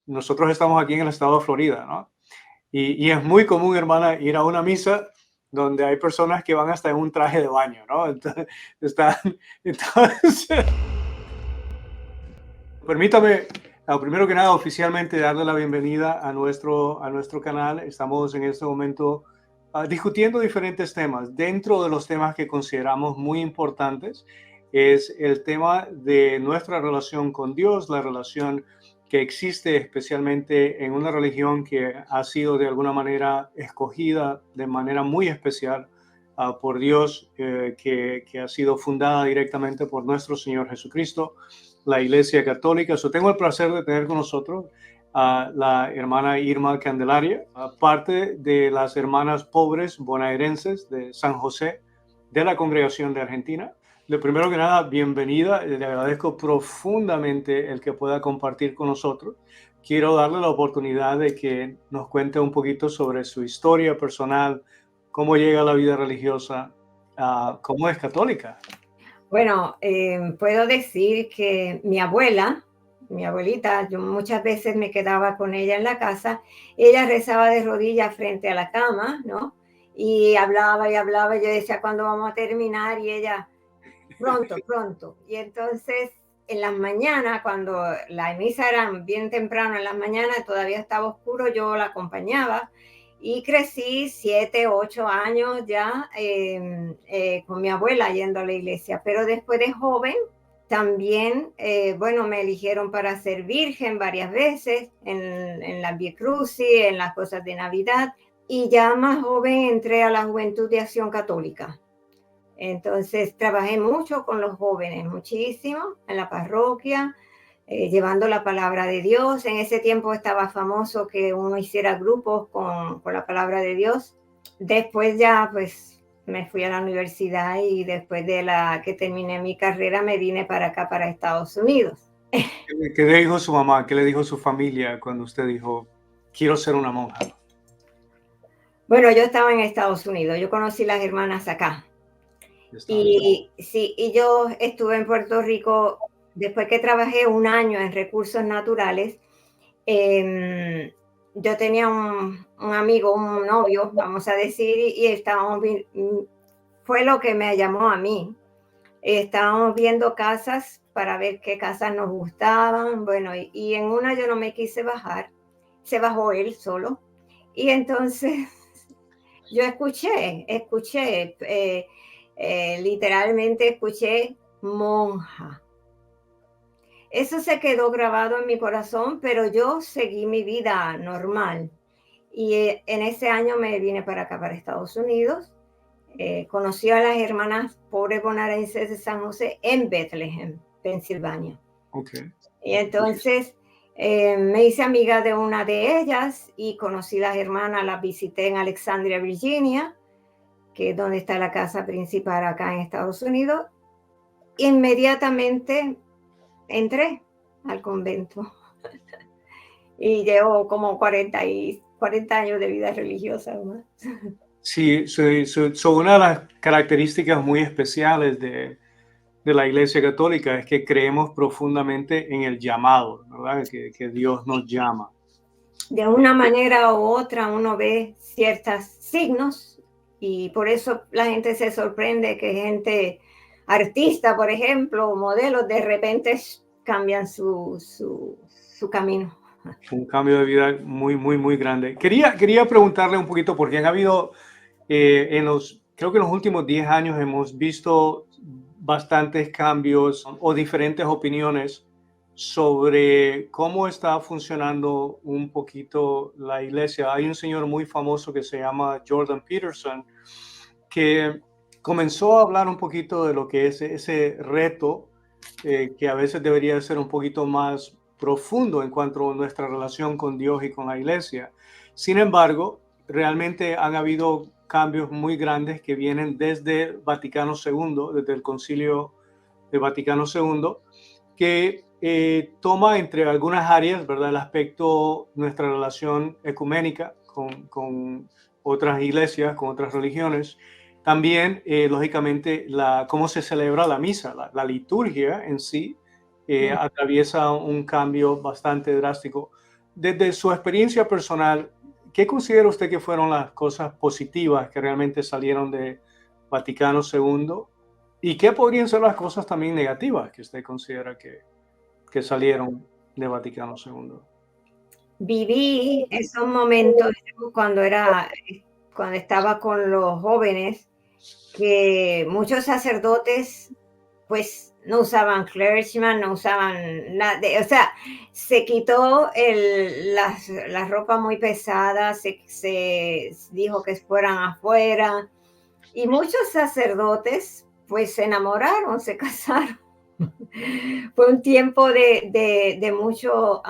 nosotros estamos aquí en el estado de Florida, ¿no? Y es muy común, hermana, ir a una misa donde hay personas que van hasta en un traje de baño, ¿no? Entonces, están, entonces permítame, primero que nada, oficialmente darle la bienvenida a nuestro canal. Estamos en este momento discutiendo diferentes temas. Dentro de los temas que consideramos muy importantes es el tema de nuestra relación con Dios, la relación que existe especialmente en una religión que ha sido de alguna manera escogida de manera muy especial por Dios, que ha sido fundada directamente por nuestro Señor Jesucristo, la Iglesia Católica. Tengo el placer de tener con nosotros a la hermana Irma Candelaria, parte de las hermanas pobres bonaerenses de San José de la Congregación de Argentina. De primero que nada, bienvenida. Le agradezco profundamente el que pueda compartir con nosotros. Quiero darle la oportunidad de que nos cuente un poquito sobre su historia personal, cómo llega a la vida religiosa, cómo es católica. Bueno, puedo decir que mi abuelita, yo muchas veces me quedaba con ella en la casa, ella rezaba de rodillas frente a la cama, ¿no? Y hablaba y hablaba, yo decía, ¿cuándo vamos a terminar? Y ella, pronto, pronto. Y entonces, en las mañanas, cuando la misa era bien temprano en las mañanas, todavía estaba oscuro, yo la acompañaba y crecí 7, 8 años ya con mi abuela yendo a la iglesia. Pero después de joven, también, bueno, me eligieron para ser virgen varias veces en la Via Crucis, en las cosas de Navidad. Y ya más joven entré a la Juventud de Acción Católica. Entonces trabajé mucho con los jóvenes, muchísimo en la parroquia, llevando la palabra de Dios. En ese tiempo estaba famoso que uno hiciera grupos con la palabra de Dios. Después ya pues me fui a la universidad y después de que terminé mi carrera me vine para acá, para Estados Unidos. ¿Qué le dijo su mamá? ¿Qué le dijo su familia cuando usted dijo, quiero ser una monja? Bueno, yo estaba en Estados Unidos, yo conocí las hermanas acá. Y sí, y yo estuve en Puerto Rico después que trabajé un año en recursos naturales. Yo tenía un amigo, un novio, vamos a decir, y fue lo que me llamó a mí. Estábamos viendo casas para ver qué casas nos gustaban. Bueno, y en una yo no me quise bajar, se bajó él solo. Y entonces yo escuché, literalmente escuché monja. Eso se quedó grabado en mi corazón, pero yo seguí mi vida normal. Y en ese año me vine para acá, para Estados Unidos. Conocí a las hermanas pobres bonaerenses de San José en Bethlehem, Pensilvania. Okay. Y entonces me hice amiga de una de ellas y conocí las hermanas, las visité en Alexandria, Virginia, que es donde está la casa principal acá en Estados Unidos. Inmediatamente entré al convento y llevo como 40 años de vida religiosa más. Sí, son una de las características muy especiales de la Iglesia Católica, es que creemos profundamente en el llamado, ¿verdad? Que Dios nos llama. De una manera u otra uno ve ciertos signos y por eso la gente se sorprende que gente artista, por ejemplo, modelos, de repente cambian su camino. Un cambio de vida muy, muy, muy grande. Quería preguntarle un poquito, porque han habido, creo que en los últimos 10 años hemos visto bastantes cambios o diferentes opiniones sobre cómo está funcionando un poquito la iglesia. Hay un señor muy famoso que se llama Jordan Peterson, que comenzó a hablar un poquito de lo que es ese reto, que a veces debería ser un poquito más profundo en cuanto a nuestra relación con Dios y con la iglesia. Sin embargo, realmente han habido cambios muy grandes que vienen desde Vaticano II, desde el Concilio de Vaticano II, que toma entre algunas áreas, ¿verdad?, el aspecto, nuestra relación ecuménica con otras iglesias, con otras religiones. También, lógicamente, cómo se celebra la misa, la liturgia en sí, atraviesa un cambio bastante drástico. desde su experiencia personal, ¿qué considera usted que fueron las cosas positivas que realmente salieron de Vaticano II? ¿Y qué podrían ser las cosas también negativas que usted considera que salieron de Vaticano II? Viví esos momentos cuando cuando estaba con los jóvenes, que muchos sacerdotes pues no usaban clergyman, no usaban nada, o sea, se quitó la ropa muy pesada, se dijo que fueran afuera, y muchos sacerdotes pues se enamoraron, se casaron. Fue un tiempo de mucho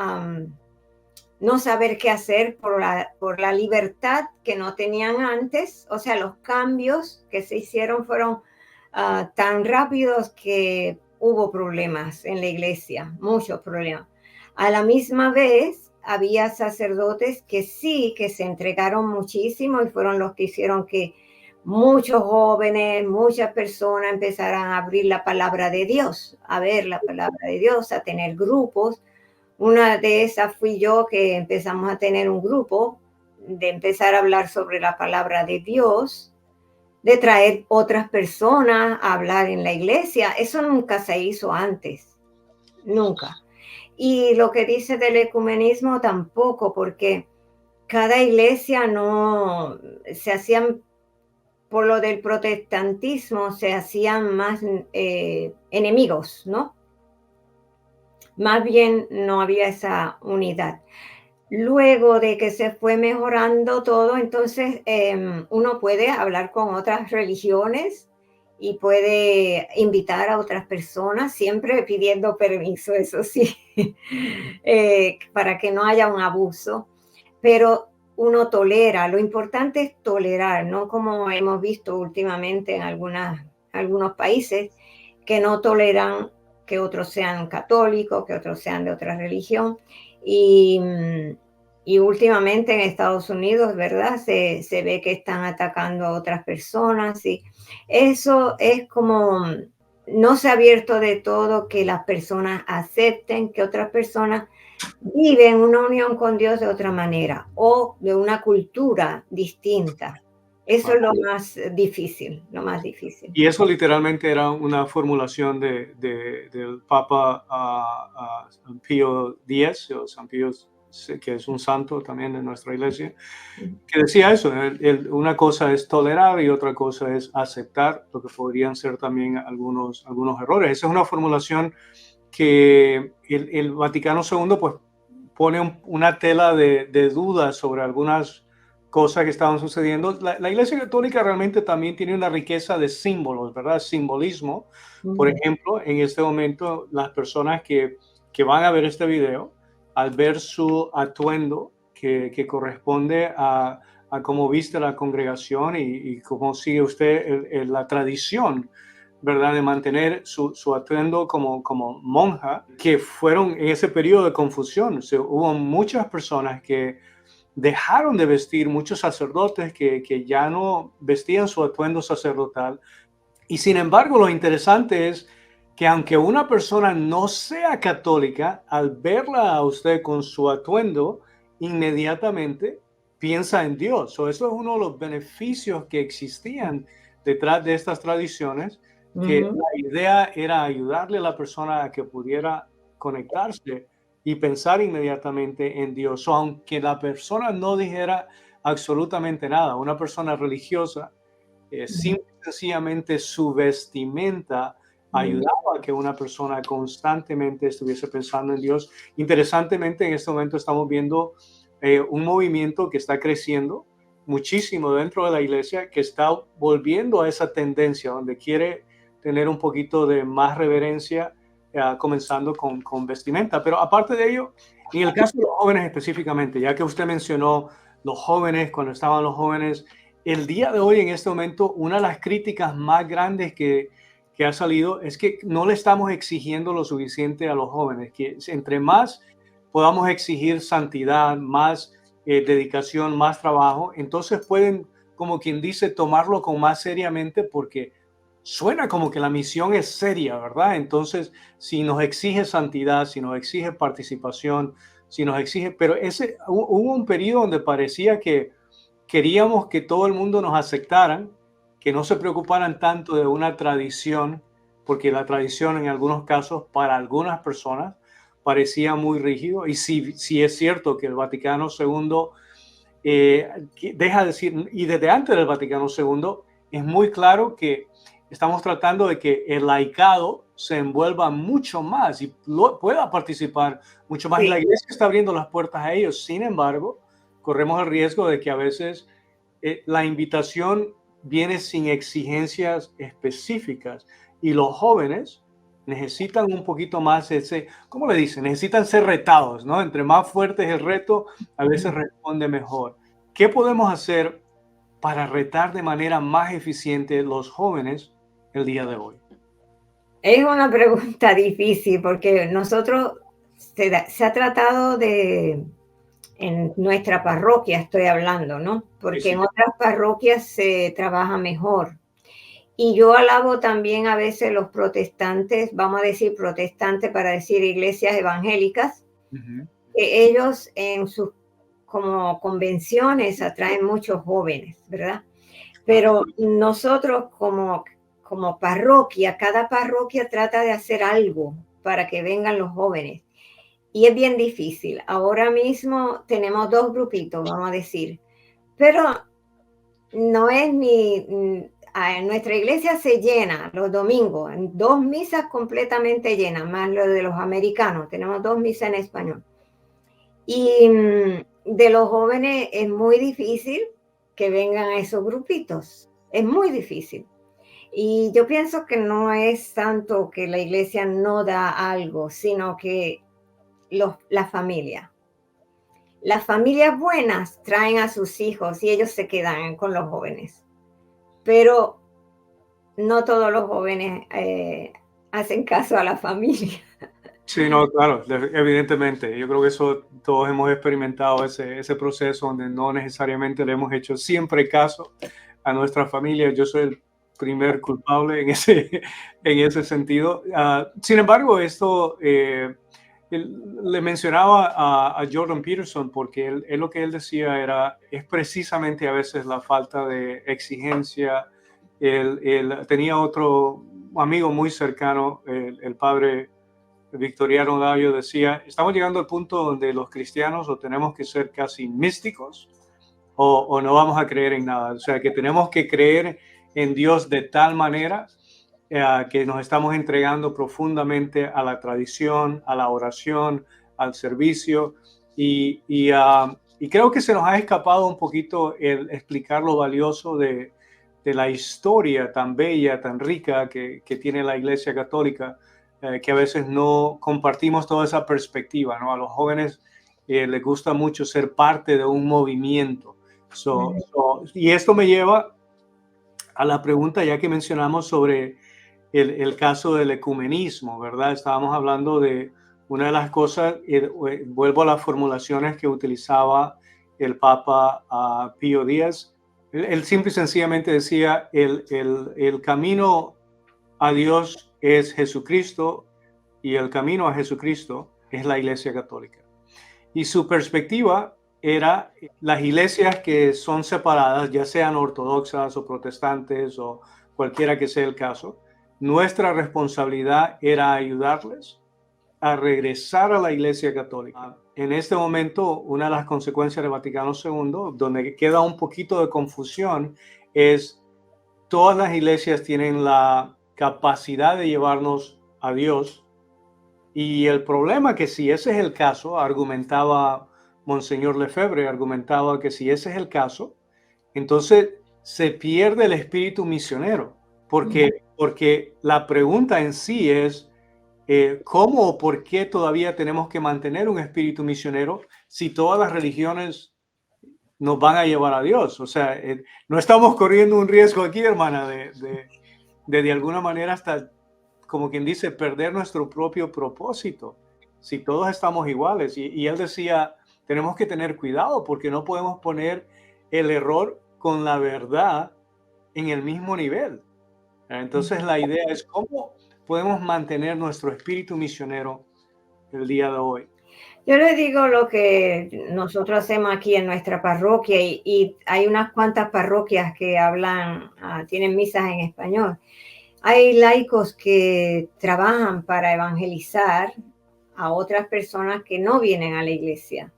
no saber qué hacer por la libertad que no tenían antes. O sea, los cambios que se hicieron fueron tan rápidos que hubo problemas en la iglesia, muchos problemas. A la misma vez, había sacerdotes que sí, que se entregaron muchísimo y fueron los que hicieron que muchos jóvenes, muchas personas empezaran a abrir la palabra de Dios, a ver la palabra de Dios, a tener grupos. Una de esas fui yo, que empezamos a tener un grupo de empezar a hablar sobre la palabra de Dios, de traer otras personas a hablar en la iglesia. Eso nunca se hizo antes, nunca. Y lo que dice del ecumenismo tampoco, porque cada iglesia no se hacían, por lo del protestantismo, se hacían más enemigos, ¿no? Más bien no había esa unidad. Luego de que se fue mejorando todo, entonces uno puede hablar con otras religiones y puede invitar a otras personas, siempre pidiendo permiso, eso sí, para que no haya un abuso, pero uno tolera. Lo importante es tolerar, no como hemos visto últimamente en algunos países que no toleran que otros sean católicos, que otros sean de otra religión. Y, y últimamente en Estados Unidos, ¿verdad? Se ve que están atacando a otras personas, y eso es como, no se ha abierto de todo que las personas acepten que otras personas viven una unión con Dios de otra manera o de una cultura distinta. Eso es lo más difícil, lo más difícil. Y eso literalmente era una formulación del Papa Pío X, o San Pío, que es un santo también de nuestra iglesia, que decía eso: una cosa es tolerar y otra cosa es aceptar lo que podrían ser también algunos errores. Esa es una formulación que el Vaticano II pues pone una tela de dudas sobre algunas cosas que estaban sucediendo. La Iglesia Católica realmente también tiene una riqueza de símbolos, ¿verdad? Simbolismo. Por ejemplo, en este momento, las personas que van a ver este video, al ver su atuendo que corresponde a cómo viste la congregación y cómo sigue usted la tradición, ¿verdad?, de mantener su atuendo como monja, que fueron en ese periodo de confusión. Hubo muchas personas que dejaron de vestir, muchos sacerdotes que ya no vestían su atuendo sacerdotal. Y sin embargo, lo interesante es que aunque una persona no sea católica, al verla a usted con su atuendo, inmediatamente piensa en Dios. Eso es uno de los beneficios que existían detrás de estas tradiciones, que la idea era ayudarle a la persona a que pudiera conectarse y pensar inmediatamente en Dios. Aunque la persona no dijera absolutamente nada, una persona religiosa, simple y sencillamente su vestimenta ayudaba a que una persona constantemente estuviese pensando en Dios. Interesantemente, en este momento estamos viendo un movimiento que está creciendo muchísimo dentro de la iglesia, que está volviendo a esa tendencia donde quiere tener un poquito de más reverencia, comenzando con vestimenta. Pero aparte de ello, en el caso de los jóvenes específicamente, ya que usted mencionó los jóvenes, cuando estaban los jóvenes, el día de hoy, en este momento, una de las críticas más grandes que ha salido es que no le estamos exigiendo lo suficiente a los jóvenes, que entre más podamos exigir santidad, más dedicación, más trabajo, entonces pueden, como quien dice, tomarlo con más seriamente, porque suena como que la misión es seria, ¿verdad? Entonces, si nos exige santidad, si nos exige participación, si nos exige, pero hubo un periodo donde parecía que queríamos que todo el mundo nos aceptaran, que no se preocuparan tanto de una tradición, porque la tradición en algunos casos para algunas personas parecía muy rígido. Y sí es cierto que el Vaticano II deja de decir, y desde antes del Vaticano II es muy claro que estamos tratando de que el laicado se envuelva mucho más y pueda participar mucho más. Y la Sí. iglesia está abriendo las puertas a ellos. Sin embargo, corremos el riesgo de que a veces la invitación viene sin exigencias específicas y los jóvenes necesitan un poquito más ¿cómo le dicen? Necesitan ser retados, ¿no? Entre más fuerte es el reto, a veces responde mejor. ¿Qué podemos hacer para retar de manera más eficiente los jóvenes el día de hoy? Es una pregunta difícil porque nosotros se ha tratado de, en nuestra parroquia estoy hablando, ¿no? Sí, Porque sí. en otras parroquias se trabaja mejor. Y yo alabo también a veces los protestantes, vamos a decir protestantes para decir iglesias evangélicas, Ujú. que ellos en sus como convenciones atraen muchos jóvenes, ¿verdad? Claro. Pero nosotros como parroquia, cada parroquia trata de hacer algo para que vengan los jóvenes. Y es bien difícil. Ahora mismo tenemos dos grupitos, vamos a decir, pero no es en nuestra iglesia se llena los domingos, en dos misas completamente llenas, más lo de los americanos, tenemos dos misas en español. Y de los jóvenes es muy difícil que vengan a esos grupitos, es muy difícil. Y yo pienso que no es tanto que la iglesia no da algo, sino que la familia. Las familias buenas traen a sus hijos y ellos se quedan con los jóvenes, pero no todos los jóvenes hacen caso a la familia. Sí, no, claro, evidentemente. Yo creo que eso todos hemos experimentado ese proceso donde no necesariamente le hemos hecho siempre caso a nuestra familia. Yo soy el primer culpable en ese sentido. Sin embargo, esto le mencionaba a Jordan Peterson porque él lo que él decía es precisamente a veces la falta de exigencia. Él tenía otro amigo muy cercano, el padre Victoriano Gallo decía, estamos llegando al punto donde los cristianos o tenemos que ser casi místicos o no vamos a creer en nada. O sea, que tenemos que creer en Dios de tal manera que nos estamos entregando profundamente a la tradición, a la oración, al servicio. Y creo que se nos ha escapado un poquito el explicar lo valioso de la historia tan bella, tan rica que tiene la Iglesia Católica, que a veces no compartimos toda esa perspectiva, ¿no? A los jóvenes les gusta mucho ser parte de un movimiento. Y esto me lleva a la pregunta ya que mencionamos sobre el caso del ecumenismo, ¿verdad? Estábamos hablando de una de las cosas, vuelvo a las formulaciones que utilizaba el Papa Pío X. Él simple y sencillamente decía, el camino a Dios es Jesucristo y el camino a Jesucristo es la Iglesia Católica. Y su perspectiva era las iglesias que son separadas, ya sean ortodoxas o protestantes o cualquiera que sea el caso, nuestra responsabilidad era ayudarles a regresar a la Iglesia Católica. En este momento, una de las consecuencias del Vaticano II, donde queda un poquito de confusión, es todas las iglesias tienen la capacidad de llevarnos a Dios. Y el problema que si ese es el caso, argumentaba Monseñor Lefebvre, argumentaba que si ese es el caso, entonces se pierde el espíritu misionero, porque la pregunta en sí es cómo o por qué todavía tenemos que mantener un espíritu misionero si todas las religiones nos van a llevar a Dios. O sea, no estamos corriendo un riesgo aquí, hermana, de alguna manera hasta, como quien dice, perder nuestro propio propósito, si todos estamos iguales. Y él decía, tenemos que tener cuidado porque no podemos poner el error con la verdad en el mismo nivel. Entonces la idea es cómo podemos mantener nuestro espíritu misionero el día de hoy. Yo les digo lo que nosotros hacemos aquí en nuestra parroquia y hay unas cuantas parroquias que hablan, tienen misas en español. Hay laicos que trabajan para evangelizar a otras personas que no vienen a la iglesia.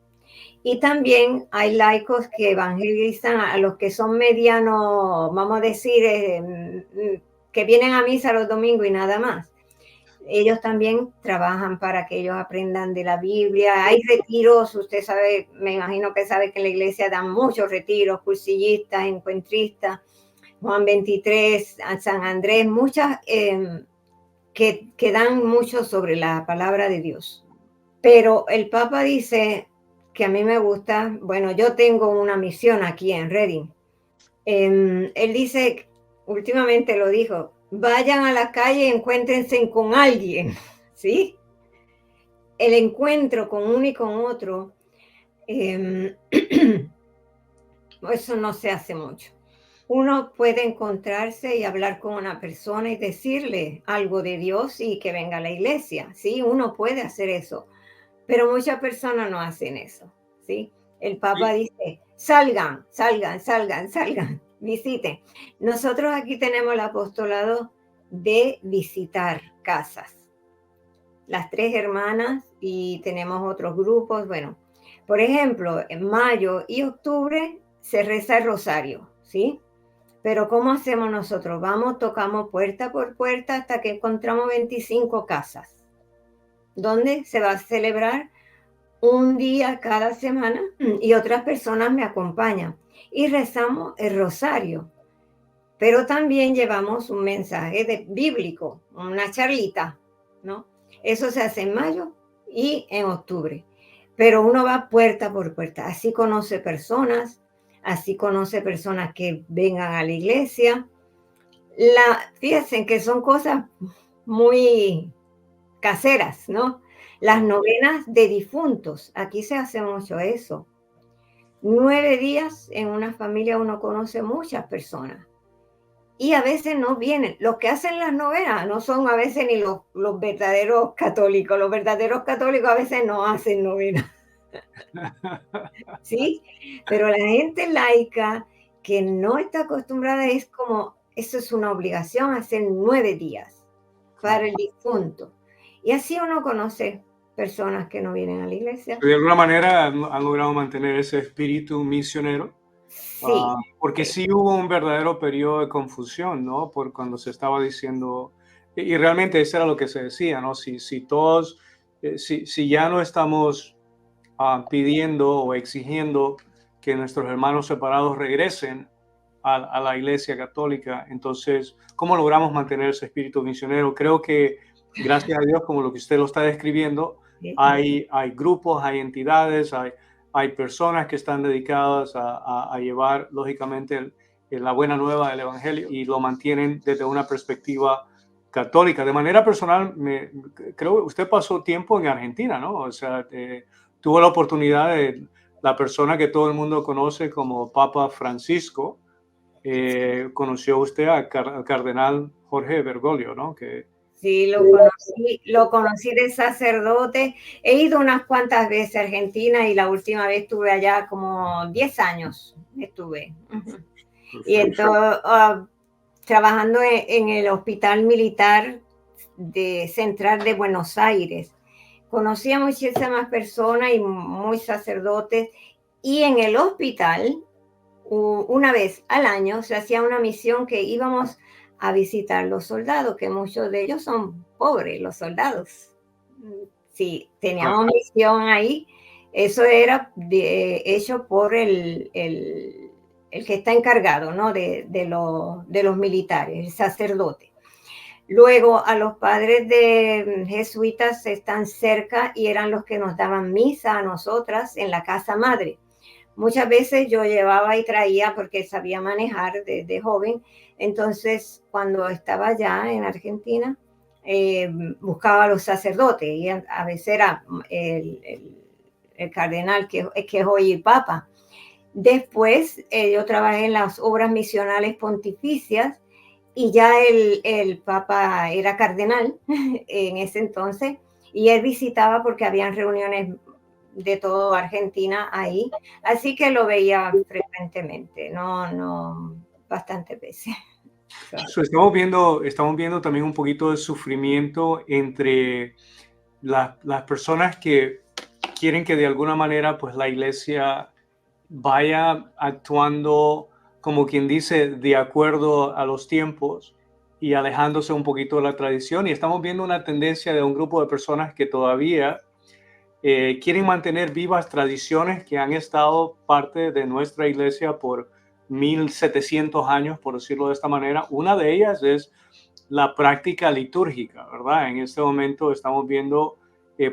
Y también hay laicos que evangelizan a los que son medianos, vamos a decir, que vienen a misa los domingos y nada más. Ellos también trabajan para que ellos aprendan de la Biblia. Hay retiros, usted sabe, me imagino que sabe que en la iglesia dan muchos retiros, cursillistas, encuentristas, Juan 23, San Andrés, muchas que dan mucho sobre la palabra de Dios. Pero el Papa dice que a mí me gusta, bueno, yo tengo una misión aquí en Reading. Él dice, últimamente lo dijo, vayan a la calle y encuéntrense con alguien, ¿sí? El encuentro con uno y con otro, eso no se hace mucho. Uno puede encontrarse y hablar con una persona y decirle algo de Dios y que venga a la iglesia, ¿sí? Uno puede hacer eso, pero muchas personas no hacen eso, ¿sí? El Papa dice, salgan, salgan, salgan, salgan, visiten. Nosotros aquí tenemos el apostolado de visitar casas. Las tres hermanas y tenemos otros grupos. Bueno, por ejemplo, en mayo y octubre se reza el rosario, ¿sí? Pero ¿cómo hacemos nosotros? Vamos, tocamos puerta por puerta hasta que encontramos 25 casas, donde se va a celebrar un día cada semana y otras personas me acompañan y rezamos el rosario. Pero también llevamos un mensaje bíblico, una charlita, ¿no? Eso se hace en mayo y en octubre. Pero uno va puerta por puerta. Así conoce personas que vengan a la iglesia. Fíjense que son cosas muy caseras, ¿no? Las novenas de difuntos, aquí se hace mucho eso. 9 días en una familia uno conoce muchas personas y a veces no vienen. Los que hacen las novenas no son a veces ni los verdaderos católicos. Los verdaderos católicos a veces no hacen novenas, ¿sí? Pero la gente laica que no está acostumbrada es como, eso es una obligación, hacer 9 días para el difunto. Y así uno conoce personas que no vienen a la iglesia. De alguna manera han logrado mantener ese espíritu misionero. Sí, Porque sí hubo un verdadero periodo de confusión, ¿no? Por cuando se estaba diciendo, y realmente eso era lo que se decía, ¿no? Si todos, si ya no estamos pidiendo o exigiendo que nuestros hermanos separados regresen a la Iglesia Católica, entonces, ¿cómo logramos mantener ese espíritu misionero? Creo que, gracias a Dios, como lo que usted lo está describiendo, sí. hay grupos, hay entidades, hay personas que están dedicadas a llevar, lógicamente, la buena nueva del Evangelio y lo mantienen desde una perspectiva católica. De manera personal, creo que usted pasó tiempo en Argentina, ¿no? O sea, tuvo la oportunidad de la persona que todo el mundo conoce como Papa Francisco. Conoció usted al cardenal Jorge Bergoglio, ¿no? Sí, lo conocí de sacerdote. He ido unas cuantas veces a Argentina y la última vez estuve allá como 10 años. Estuve. Y entonces, trabajando en el Hospital Militar Central de Buenos Aires. Conocí a muchísimas personas y muy sacerdotes. Y en el hospital, una vez al año, se hacía una misión que íbamos a visitar los soldados, que muchos de ellos son pobres, los soldados. Sí, teníamos misión ahí. Eso era hecho por el que está encargado, ¿no? de los militares, el sacerdote. Luego a los padres de jesuitas están cerca y eran los que nos daban misa a nosotras en la casa madre. Muchas veces yo llevaba y traía porque sabía manejar de joven. Entonces, cuando estaba allá en Argentina, buscaba a los sacerdotes y a veces era el cardenal que es hoy el Papa. Después, yo trabajé en las obras misionales pontificias y ya el Papa era cardenal en ese entonces y él visitaba porque habían reuniones de toda Argentina ahí, así que lo veía frecuentemente, bastantes veces. So, estamos viendo también un poquito de sufrimiento entre las personas que quieren que de alguna manera pues la iglesia vaya actuando, como quien dice, de acuerdo a los tiempos y alejándose un poquito de la tradición. Y estamos viendo una tendencia de un grupo de personas que todavía quieren mantener vivas tradiciones que han estado parte de nuestra iglesia por 1700 años, por decirlo de esta manera. Una de ellas es la práctica litúrgica, ¿verdad? En este momento estamos viendo,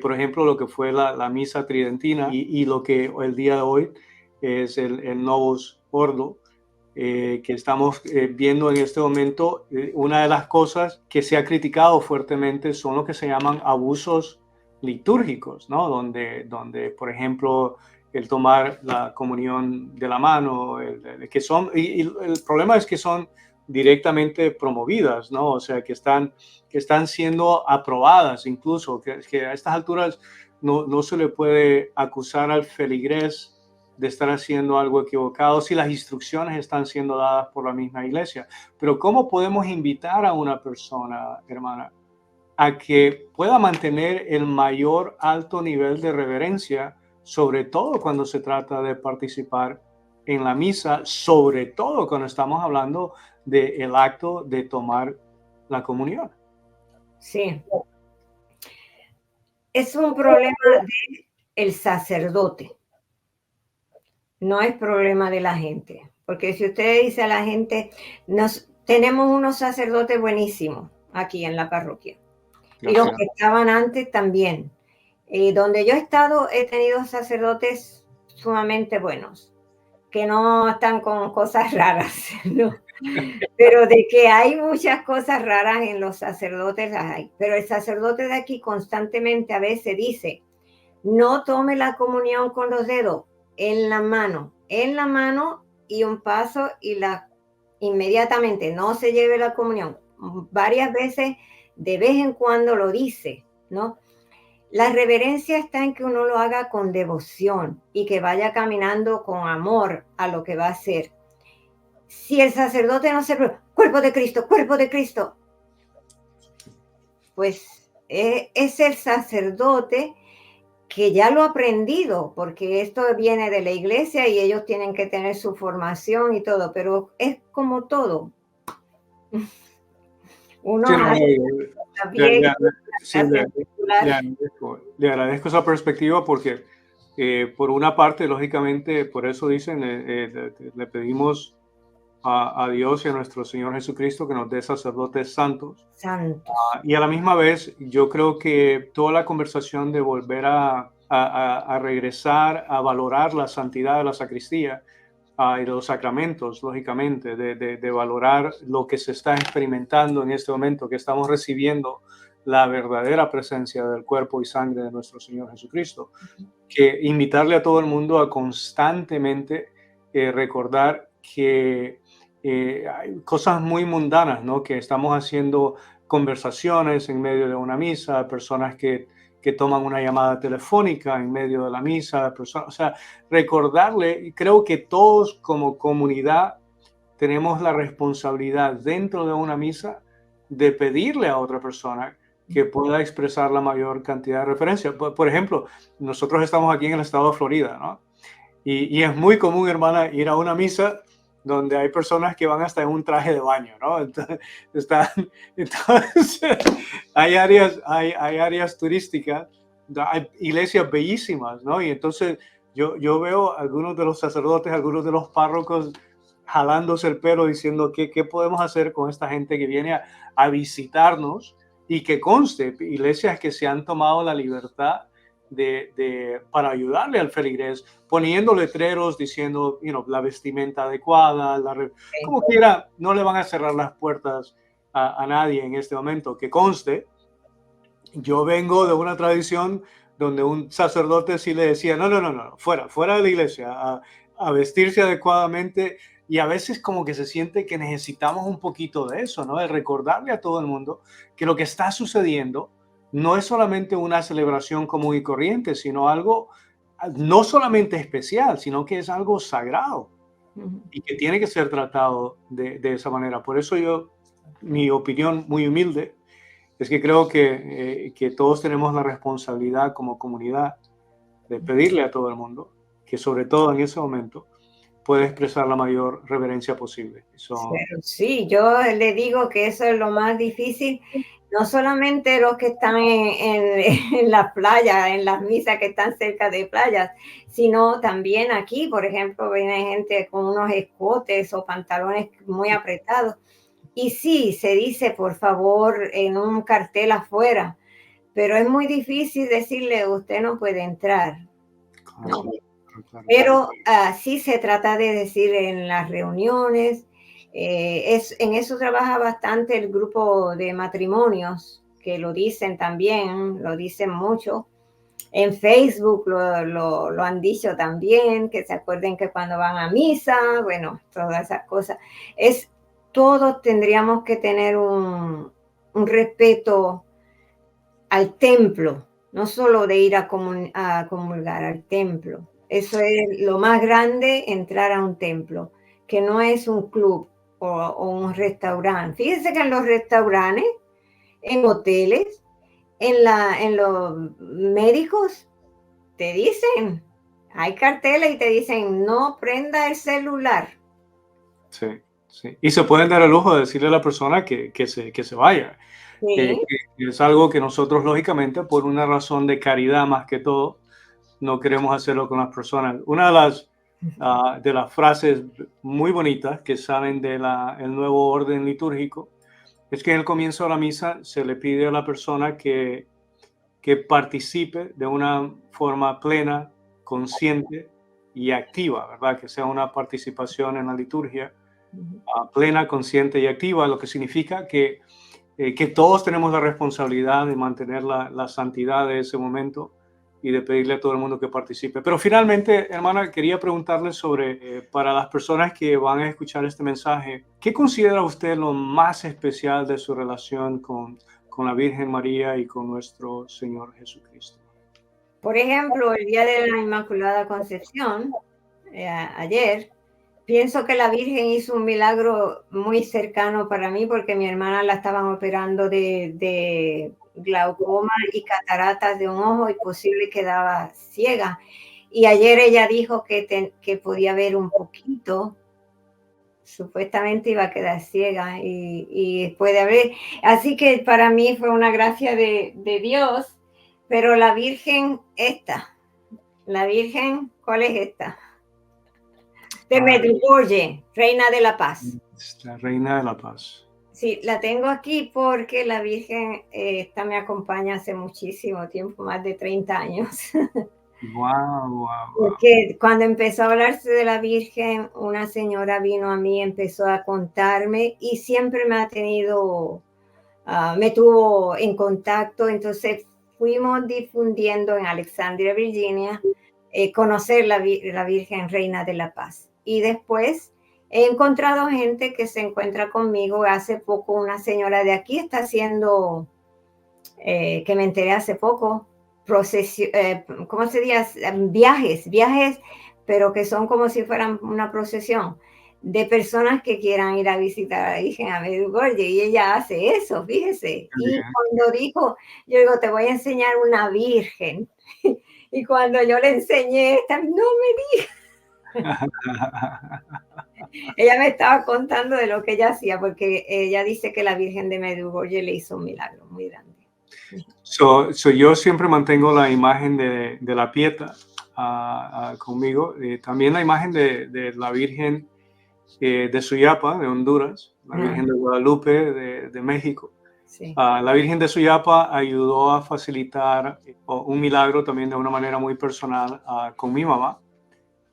por ejemplo, lo que fue la misa tridentina y lo que el día de hoy es el Novus Ordo, que estamos viendo en este momento. Una de las cosas que se ha criticado fuertemente son lo que se llaman abusos litúrgicos, ¿no? Donde por ejemplo, el tomar la comunión de la mano, que son, y el problema es que son directamente promovidas, ¿no? O sea, que están siendo aprobadas incluso, que a estas alturas no se le puede acusar al feligrés de estar haciendo algo equivocado si las instrucciones están siendo dadas por la misma iglesia. Pero ¿cómo podemos invitar a una persona, hermana, a que pueda mantener el mayor alto nivel de reverencia, sobre todo cuando se trata de participar en la misa, sobre todo cuando estamos hablando del acto de tomar la comunión? Sí, es un problema del sacerdote, no es problema de la gente, porque si usted dice a la gente, tenemos unos sacerdotes buenísimos aquí en la parroquia, y los que estaban antes también. Donde yo he estado, he tenido sacerdotes sumamente buenos, que no están con cosas raras, ¿no? Pero de que hay muchas cosas raras en los sacerdotes, hay. Pero el sacerdote de aquí constantemente a veces dice, no tome la comunión con los dedos, en la mano y un paso y inmediatamente no se lleve la comunión. Varias veces, de vez en cuando lo dice, ¿no? La reverencia está en que uno lo haga con devoción y que vaya caminando con amor a lo que va a hacer. Si el sacerdote no se... Cuerpo de Cristo, pues es el sacerdote que ya lo ha aprendido, porque esto viene de la iglesia y ellos tienen que tener su formación y todo, pero es como todo. Uno le agradezco esa perspectiva porque por una parte, lógicamente, por eso dicen, le pedimos a Dios y a nuestro Señor Jesucristo que nos dé sacerdotes santos. Y a la misma vez, yo creo que toda la conversación de volver a regresar a valorar la santidad de la sacristía y de los sacramentos, lógicamente, de valorar lo que se está experimentando en este momento, que estamos recibiendo la verdadera presencia del cuerpo y sangre de nuestro Señor Jesucristo, que invitarle a todo el mundo a constantemente recordar que hay cosas muy mundanas, ¿no? Que estamos haciendo conversaciones en medio de una misa, personas que toman una llamada telefónica en medio de la misa, personas, o sea, recordarle, y creo que todos como comunidad tenemos la responsabilidad dentro de una misa de pedirle a otra persona que pueda expresar la mayor cantidad de referencias. Por ejemplo, nosotros estamos aquí en el estado de Florida, ¿no? Y es muy común, hermana, ir a una misa donde hay personas que van hasta en un traje de baño, ¿no? Entonces hay áreas turísticas, hay iglesias bellísimas, ¿no? Y entonces yo veo algunos de los sacerdotes, algunos de los párrocos jalándose el pelo diciendo qué podemos hacer con esta gente que viene a visitarnos, y que conste, iglesias que se han tomado la libertad para ayudarle al feligrés, poniendo letreros diciendo, la vestimenta adecuada, como quiera, no le van a cerrar las puertas a nadie en este momento. Que conste, yo vengo de una tradición donde un sacerdote sí le decía, no, fuera de la iglesia, a vestirse adecuadamente. Y a veces como que se siente que necesitamos un poquito de eso, ¿no? De recordarle a todo el mundo que lo que está sucediendo no es solamente una celebración común y corriente, sino algo no solamente especial, sino que es algo sagrado Ujú. y que tiene que ser tratado de esa manera. Por eso mi opinión muy humilde es que creo que todos tenemos la responsabilidad como comunidad de pedirle a todo el mundo que sobre todo en ese momento pueda expresar la mayor reverencia posible. Pero sí, yo le digo que eso es lo más difícil, no solamente los que están en las playas, en las misas que están cerca de playas, sino también aquí, por ejemplo, viene gente con unos escotes o pantalones muy apretados. Y sí, se dice, por favor, en un cartel afuera, pero es muy difícil decirle, usted no puede entrar, Claro, ¿no? claro. Pero sí se trata de decir en las reuniones, en eso trabaja bastante el grupo de matrimonios, que lo dicen también, lo dicen mucho. En Facebook lo han dicho también, que se acuerden que cuando van a misa, bueno, todas esas cosas. Todos tendríamos que tener un respeto al templo, no solo de ir a comulgar al templo. Eso es lo más grande, entrar a un templo, que no es un club o un restaurante. Fíjense que en los restaurantes, en hoteles, en los médicos, te dicen, hay carteles y te dicen, no prenda el celular. Sí, sí. Y se pueden dar el lujo de decirle a la persona que se vaya. Sí, Que es algo que nosotros, lógicamente, por una razón de caridad más que todo, no queremos hacerlo con las personas. Una de las frases muy bonitas que salen del nuevo orden litúrgico es que en el comienzo de la misa se le pide a la persona que participe de una forma plena, consciente y activa, ¿verdad? Que sea una participación en la liturgia plena, consciente y activa, lo que significa que todos tenemos la responsabilidad de mantener la santidad de ese momento y de pedirle a todo el mundo que participe. Pero finalmente, hermana, quería preguntarle sobre, para las personas que van a escuchar este mensaje, ¿qué considera usted lo más especial de su relación con la Virgen María y con nuestro Señor Jesucristo? por ejemplo, el día de la Inmaculada Concepción, ayer, pienso que la Virgen hizo un milagro muy cercano para mí porque mi hermana la estaban operando de glaucoma y cataratas de un ojo y posible quedaba ciega. Y ayer ella dijo que podía ver un poquito, supuestamente iba a quedar ciega y puede ver. Así que para mí fue una gracia de Dios, pero la Virgen, ¿cuál es esta? De Ah, Medjugorje, Reina de la Paz. es la Reina de la Paz. Sí, la tengo aquí porque la Virgen, esta me acompaña hace muchísimo tiempo, más de 30 años. Wow, wow, wow. Porque cuando empezó a hablarse de la Virgen, una señora vino a mí, empezó a contarme y siempre me ha tenido, me tuvo en contacto. Entonces fuimos difundiendo en Alexandria, Virginia, conocer la Virgen Reina de la Paz. Y después he encontrado gente que se encuentra conmigo. Hace poco una señora de aquí está haciendo, que me enteré hace poco, ¿cómo se dice? Viajes, pero que son como si fueran una procesión de personas que quieran ir a visitar a la Virgen a Medjugorje y ella hace eso, fíjese. Qué Y bien. cuando dijo, yo digo, te voy a enseñar una virgen. Y cuando yo le enseñé esta, no me ella me estaba contando de lo que ella hacía, porque ella dice que la Virgen de Medjugorje le hizo un milagro muy grande. Yo siempre mantengo la imagen de la Pieta conmigo. También la imagen de la Virgen de Suyapa, de Honduras, la Ah, Virgen de Guadalupe, de México. sí. La Virgen de Suyapa ayudó a facilitar un milagro también de una manera muy personal con mi mamá.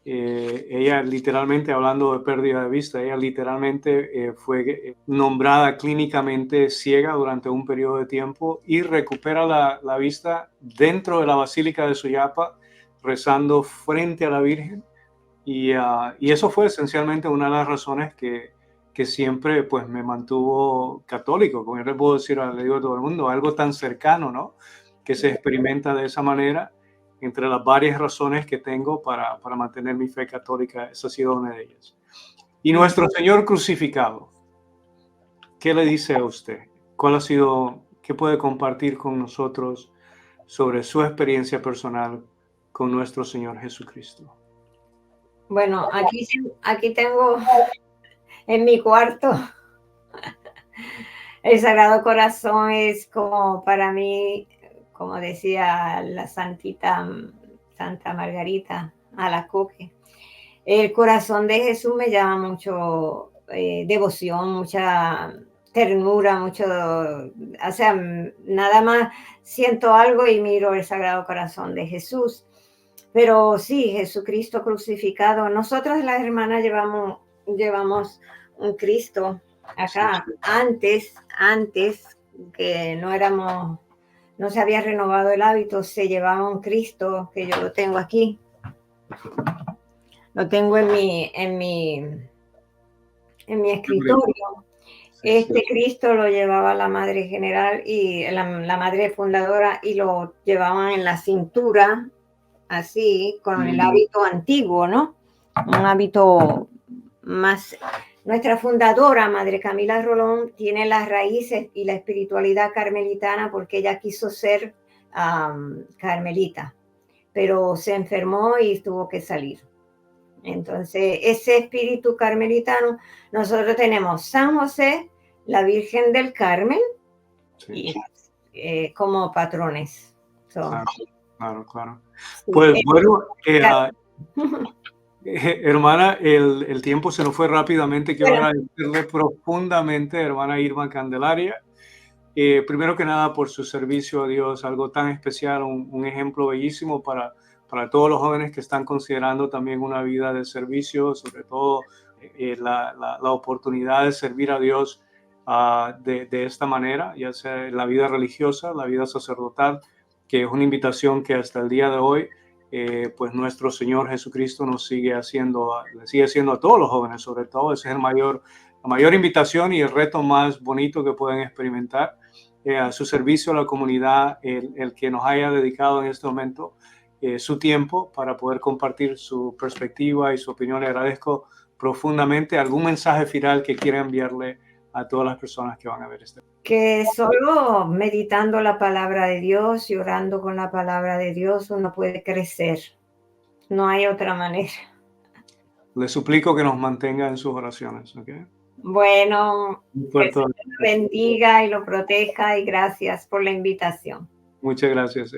Ella literalmente, hablando de pérdida de vista, ella literalmente fue nombrada clínicamente ciega durante un periodo de tiempo y recupera la vista dentro de la Basílica de Suyapa, rezando frente a la Virgen. Y eso fue esencialmente una de las razones que siempre pues me mantuvo católico, como yo le puedo decir, le digo a todo el mundo, algo tan cercano, ¿no? Que se experimenta de esa manera entre las varias razones que tengo para mantener mi fe católica, esa ha sido una de ellas. Y nuestro Señor crucificado, ¿qué le dice a usted? ¿Cuál ha sido, qué puede compartir con nosotros sobre su experiencia personal con nuestro Señor Jesucristo? Bueno, aquí tengo en mi cuarto el Sagrado Corazón. Es como para mí, como decía la Santa Margarita Alacoque, el corazón de Jesús me llama mucho devoción, mucha ternura, mucho, o sea, nada más siento algo y miro el Sagrado Corazón de Jesús. Pero sí, Jesucristo crucificado. Nosotros las hermanas llevamos un Cristo acá. Antes que no se había renovado el hábito, se llevaba un Cristo, que yo lo tengo aquí. Lo tengo en mi escritorio. Este Cristo lo llevaba la Madre General y la Madre Fundadora, y lo llevaban en la cintura, así, con el hábito antiguo, ¿no? Un hábito más. Nuestra fundadora, Madre Camila Rolón, tiene las raíces y la espiritualidad carmelitana porque ella quiso ser carmelita, pero se enfermó y tuvo que salir. Entonces, ese espíritu carmelitano, nosotros tenemos San José, la Virgen del Carmen, sí, y como patrones. Claro. Pues bueno, hermana, el tiempo se nos fue rápidamente. Quiero agradecerle profundamente, hermana Irma Candelaria, primero que nada por su servicio a Dios, algo tan especial, un ejemplo bellísimo para todos los jóvenes que están considerando también una vida de servicio, sobre todo la oportunidad de servir a Dios de esta manera, ya sea en la vida religiosa, la vida sacerdotal, que es una invitación que hasta el día de hoy, pues nuestro Señor Jesucristo nos sigue haciendo a todos los jóvenes, sobre todo. Ese es la mayor invitación y el reto más bonito que pueden experimentar, a su servicio a la comunidad, el que nos haya dedicado en este momento su tiempo para poder compartir su perspectiva y su opinión. Le agradezco profundamente. ¿Algún mensaje final que quiera enviarle a todas las personas que van a ver este? Que solo meditando la palabra de Dios y orando con la palabra de Dios uno puede crecer. No hay otra manera. Le suplico que nos mantenga en sus oraciones, ¿ok? Bueno, que el Señor lo bendiga y lo proteja, y gracias por la invitación. Muchas gracias.